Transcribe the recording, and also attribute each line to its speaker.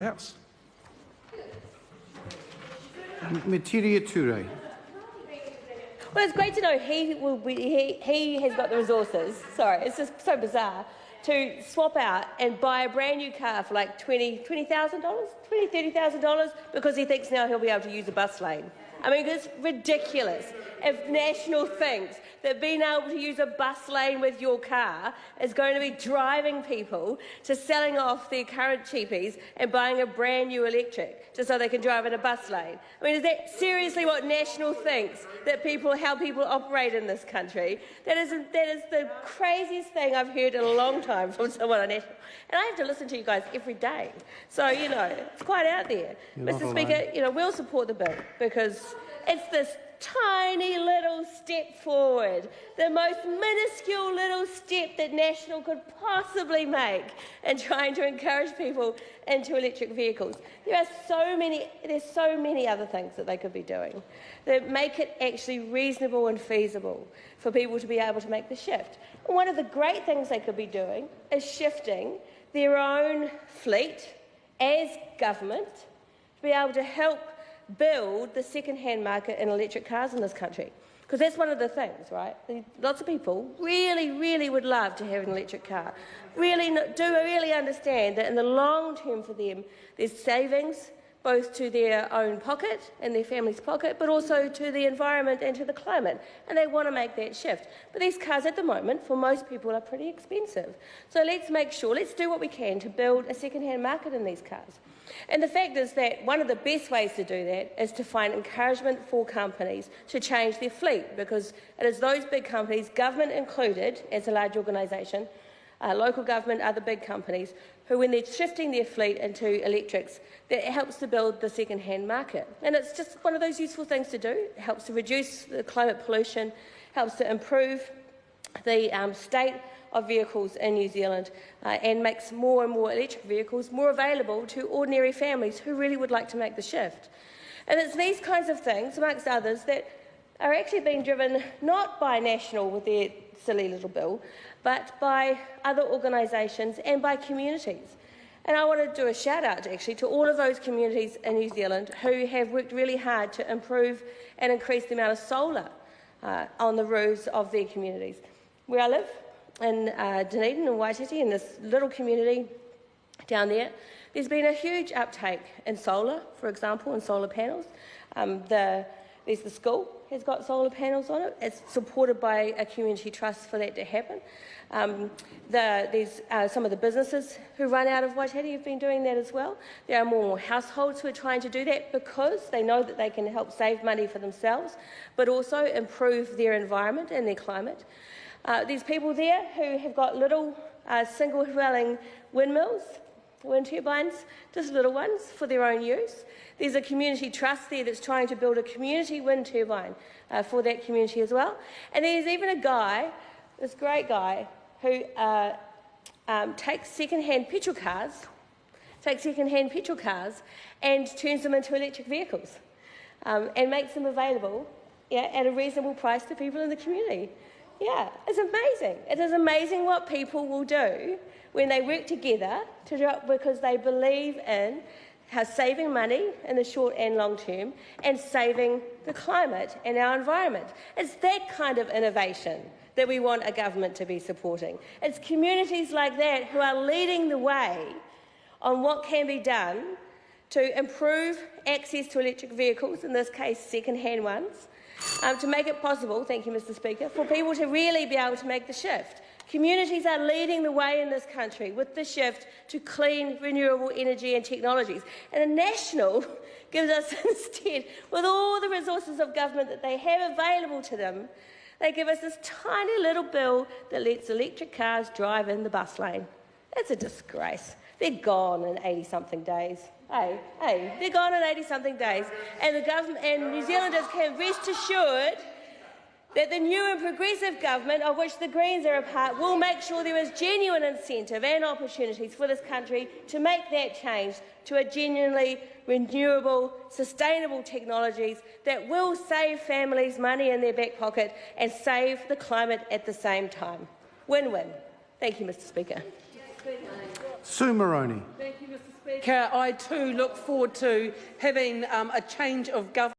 Speaker 1: House. Metiria Turei.
Speaker 2: Well, it's great to know he has got the resources. Sorry, it's just so bizarre to swap out and buy a brand new car for like $30,000 because he thinks now he'll be able to use a bus lane. I mean, it's ridiculous. If National thinks that being able to use a bus lane with your car is going to be driving people to selling off their current cheapies and buying a brand new electric just so they can drive in a bus lane. I mean, is that seriously what National thinks, that how people operate in this country? That is the craziest thing I've heard in a long time from someone on National. And I have to listen to you guys every day. So, it's quite out there. Mr. Speaker, we'll support the bill because it's this tiny little step forward, the most minuscule little step that National could possibly make in trying to encourage people into electric vehicles. There's so many other things that they could be doing that make it actually reasonable and feasible for people to be able to make the shift. And one of the great things they could be doing is shifting their own fleet as government to be able to help build the second-hand market in electric cars in this country. Because that's one of the things, right? Lots of people really would love to have an electric car. Really understand that in the long term for them, there's savings both to their own pocket and their family's pocket, but also to the environment and to the climate. And they want to make that shift. But these cars at the moment, for most people, are pretty expensive. So let's do what we can to build a second-hand market in these cars. And the fact is that one of the best ways to do that is to find encouragement for companies to change their fleet, because it is those big companies, government included as a large organisation, local government, other big companies, who when they're shifting their fleet into electrics, that it helps to build the second-hand market. And it's just one of those useful things to do. It helps to reduce the climate pollution, helps to improve the state of vehicles in New Zealand and makes more and more electric vehicles more available to ordinary families who really would like to make the shift. And it's these kinds of things, amongst others, that are actually being driven not by National with their silly little bill, but by other organisations and by communities. And I want to do a shout-out, actually, to all of those communities in New Zealand who have worked really hard to improve and increase the amount of solar on the roofs of their communities. Where I live, in Dunedin and Waititi, in this little community down there, there's been a huge uptake in solar, for example, and solar panels. There's the school has got solar panels on it. It's supported by a community trust for that to happen. There's some of the businesses who run out of Waititi have been doing that as well. There are more households who are trying to do that because they know that they can help save money for themselves, but also improve their environment and their climate. There's people there who have got little single-dwelling windmills, wind turbines, just little ones for their own use. There's a community trust there that's trying to build a community wind turbine for that community as well. And there's even a guy, this great guy, who takes second-hand petrol cars and turns them into electric vehicles and makes them available at a reasonable price to people in the community. Yeah, it's amazing. It is amazing what people will do when they work together because they believe in saving money in the short and long term and saving the climate and our environment. It's that kind of innovation that we want a government to be supporting. It's communities like that who are leading the way on what can be done to improve access to electric vehicles, in this case second-hand ones, to make it possible, thank you Mr Speaker, for people to really be able to make the shift. Communities are leading the way in this country with the shift to clean, renewable energy and technologies. And the National gives us instead, with all the resources of government that they have available to them, they give us this tiny little bill that lets electric cars drive in the bus lane. That's a disgrace. They're gone in 80-something days. Hey, they're gone in 80-something days. And the government and New Zealanders can rest assured that the new and progressive government, of which the Greens are a part, will make sure there is genuine incentive and opportunities for this country to make that change to a genuinely renewable, sustainable technologies that will save families money in their back pocket and save the climate at the same time. Win-win. Thank you, Mr Speaker.
Speaker 1: Sue Moroney.
Speaker 3: Thank you, Mr Speaker. I too look forward to having a change of government.